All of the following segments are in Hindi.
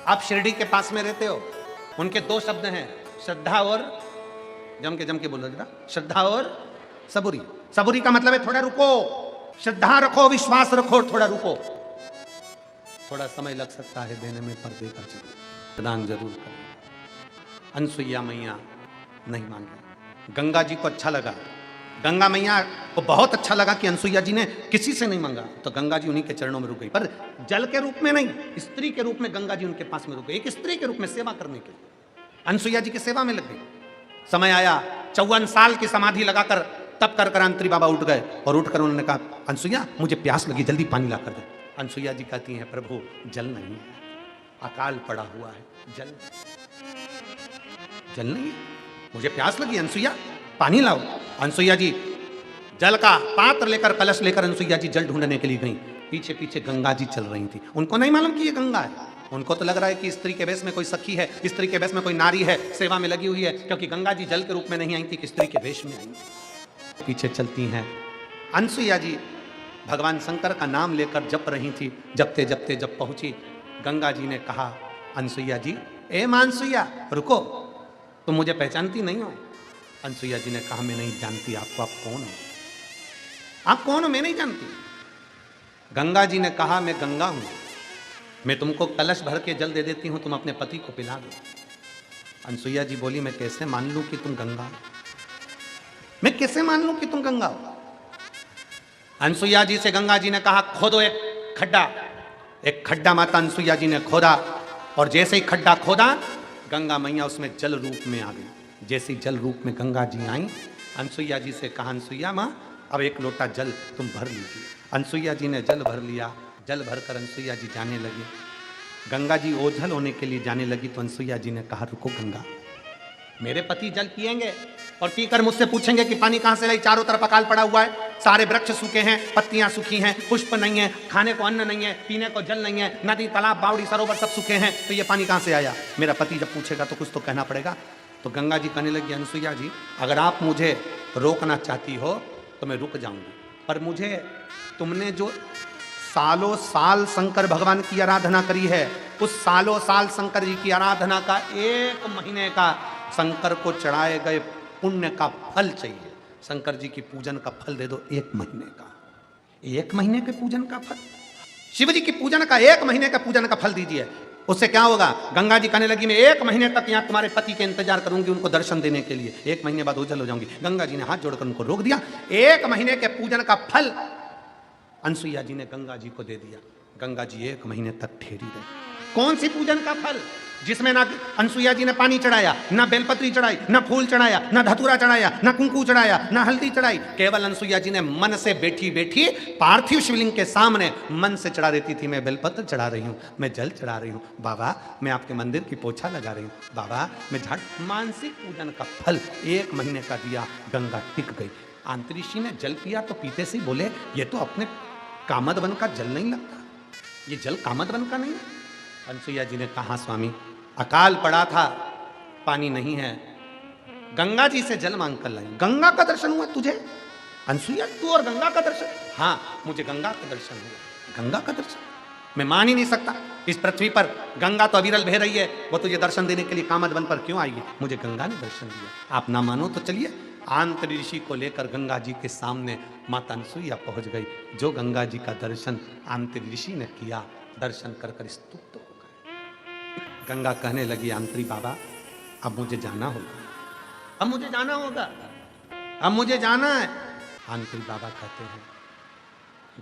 आप शिरडी के पास में रहते हो, उनके दो शब्द हैं, श्रद्धा और, जम के बोलो जरा, श्रद्धा और सबूरी। सबूरी का मतलब है थोड़ा रुको, श्रद्धा रखो, विश्वास रखो, थोड़ा रुको, थोड़ा समय लग सकता है देने में, पर देगा जरूर, प्रदान जरूर करें। अनसुईया मैया नहीं मांगे, गंगा जी को अच्छा लगा, गंगा मैया को बहुत अच्छा लगा कि अनसुईया जी ने किसी से नहीं मांगा, तो गंगा जी उन्हीं के चरणों में रुक गई, पर जल के रूप में नहीं, स्त्री के रूप में गंगा जी उनके पास में रुक गई, एक स्त्री के रूप में सेवा करने के लिए अनसुईया जी की सेवा में लग गई। समय आया, 54 साल की समाधि लगाकर तब कर अंतरी बाबा उठ गए और उठकर उन्होंने कहा, अनसुईया मुझे प्यास लगी, जल्दी पानी ला कर दे। अनसुईया जी कहती हैं, प्रभु जल नहीं है, अकाल पड़ा हुआ है, जल नहीं है, मुझे प्यास लगी, अनसुईया पानी लाओ। अनसुईया जी जल का पात्र लेकर, कलश लेकर अनसुईया जी जल ढूंढने के लिए गई। पीछे पीछे गंगा जी चल रही थी, उनको नहीं मालूम कि ये गंगा है, उनको तो लग रहा है कि स्त्री के वेश में कोई सखी है, स्त्री के वेश में कोई नारी है, सेवा में लगी हुई है, क्योंकि गंगा जी जल के रूप में नहीं आई थी कि स्त्री के वेश में आई। पीछे चलती हैं अनसुईया जी, भगवान शंकर का नाम लेकर जप रही थी, जपते जपते जब पहुंची, गंगा जी ने कहा, अनसुईया जी, ए मां अनसुईया रुको, तुम मुझे पहचानती नहीं हो? अनसुईया जी ने कहा, मैं नहीं जानती आपको, आप कौन हो? आप कौन हो, मैं नहीं जानती। गंगा जी ने कहा, मैं गंगा हूं, मैं तुमको कलश भर के जल दे देती हूं, तुम अपने पति को पिला दो। अनसुईया जी बोली, मैं कैसे मान लूं कि तुम गंगा हो, मैं कैसे मान लूं कि तुम गंगा हो? अनसुईया जी से गंगा जी ने कहा, खोदो एक खड्डा। एक खड्डा माता अनसुईया जी ने खोदा, और जैसे ही खड्डा खोदा, गंगा मैया उसमें जल रूप में आ गई। जैसे ही जल रूप में गंगा जी आई, अनसुईया जी से कहा, अनसुईया माँ अब एक लोटा जल तुम भर लीजिए। अनसुईया जी ने जल भर लिया, जल भरकर अनसुईया जी जाने लगी। गंगा जी ओझल होने के लिए जाने लगी, तो अनसुईया जी ने कहा, रुको गंगा, मेरे पति जल पिएंगे और पीकर मुझसे पूछेंगे कि पानी कहां से लाई, चारों तरफ अकाल पड़ा हुआ है, सारे वृक्ष सूखे हैं, पत्तियां सूखी हैं, पुष्प नहीं है, खाने को अन्न नहीं है, पीने को जल नहीं है, नदी तालाब बावड़ी सरोवर सब सूखे हैं, तो ये पानी कहां से आया? मेरा पति जब पूछेगा तो कुछ तो कहना पड़ेगा। तो गंगा जी कहने लगी, अनसुईया जी अगर आप मुझे रोकना चाहती हो तो मैं रुक जाऊंगी, पर मुझे तुमने जो सालों साल शंकर भगवान की आराधना करी है, उस सालों साल शंकर जी की आराधना का 1 महीने का शंकर को चढ़ाए गए पुण्य का फल चाहिए। शंकर जी की पूजन का फल दे दो 1 महीने का, 1 महीने के पूजन का फल, शिव जी की पूजन का 1 महीने का पूजन का फल दीजिए। उससे क्या होगा? गंगा जी कहने लगी, मैं 1 महीने तक यहाँ तुम्हारे पति के इंतजार करूंगी, उनको दर्शन देने के लिए, 1 महीने बाद ओझल हो जाऊंगी। गंगा जी ने हाथ जोड़कर उनको रोक दिया। 1 महीने के पूजन का फल अनसुईया जी ने गंगा जी को दे दिया। गंगा जी 1 महीने तक ठहरी रही। कौन सी पूजन का फल? जिसमें ना अनसुईया जी ने पानी चढ़ाया, ना बेलपत्री चढ़ाई, ना फूल चढ़ाया, ना धतूरा चढ़ाया, ना कुंकू चढ़ाया, ना हल्दी चढ़ाई। केवल अनसुईया जी ने मन से बैठी बैठी पार्थिव शिवलिंग के सामने मन से चढ़ा देती थी, मैं बेलपत्र चढ़ा रही हूँ, मैं जल चढ़ा रही हूँ, बाबा मैं आपके मंदिर की पोछा लगा रही हूँ, बाबा मैं झाड़। मानसिक पूजन का फल 1 महीने का दिया, गंगा टिक गई। आंतरिषि ने जल पिया तो पीते से बोले, ये तो अपने कामद वन का जल नहीं लगता, ये जल कामद वन का नहीं। अनसुईया जी ने कहा, स्वामी अकाल पड़ा था, पानी नहीं है, गंगा जी से जल मांग कर लाई। गंगा का दर्शन हुआ तुझे? अनसुईया तू और गंगा का दर्शन? हाँ मुझे गंगा का दर्शन हुआ। गंगा का दर्शन मैं मान ही नहीं सकता, इस पृथ्वी पर गंगा तो अविरल बह रही है, वो तुझे दर्शन देने के लिए कामद वन पर क्यों आई है? मुझे गंगा ने दर्शन दिया। आप ना मानो तो चलिए, आंतरी ऋषि को लेकर गंगा जी के सामने माता अनसुईया पहुंच गई। जो गंगा जी का दर्शन आंतरी ऋषि ने किया, दर्शन कर कर स्तुत हो गए। गंगा कहने लगी, आंतरी बाबा अब मुझे जाना होगा, अब मुझे जाना होगा, अब मुझे जाना है। आंतरी बाबा कहते हैं,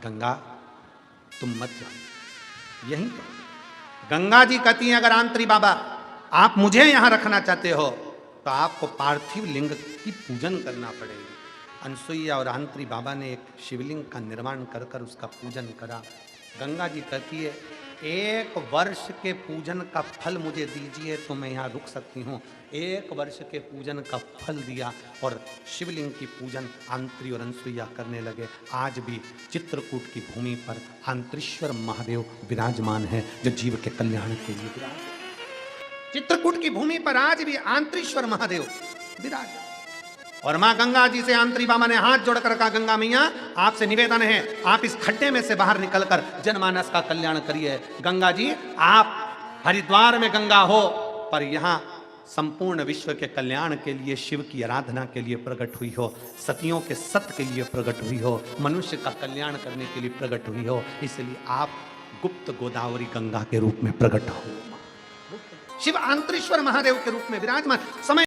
गंगा तुम मत जाओ, यहीं तो। गंगा जी कहती हैं, अगर आंतरी बाबा आप मुझे यहां रखना चाहते हो तो आपको पार्थिव लिंग की पूजन करना पड़ेगी। अनसुईया और आंतरी बाबा ने एक शिवलिंग का निर्माण कर कर उसका पूजन करा। गंगा जी कहती है, 1 वर्ष के पूजन का फल मुझे दीजिए तो मैं यहाँ रुक सकती हूँ। 1 वर्ष के पूजन का फल दिया और शिवलिंग की पूजन आंतरी और अनसुईया करने लगे। आज भी चित्रकूट की भूमि पर आंतरीश्वर महादेव विराजमान है, जो जीव के कल्याण के लिए विराज। चित्रकूट की भूमि पर आज भी आंतरीश्वर महादेव विराज। और मां गंगा जी से आंतरी बाबा ने हाथ जोड़कर कहा, गंगा मैया आपसे निवेदन है, आप इस खड्डे में से बाहर निकलकर जनमानस का कल्याण करिए। गंगा जी आप हरिद्वार में गंगा हो, पर यहां संपूर्ण विश्व के कल्याण के लिए, शिव की आराधना के लिए प्रकट हुई हो, सतियों के सत्य के लिए प्रकट हुई हो, मनुष्य का कल्याण करने के लिए प्रकट हुई हो। इसलिए आप गुप्त गोदावरी गंगा के रूप में प्रकट हो। शिव आंतरेश्वर महादेव के रूप में विराजमान। समय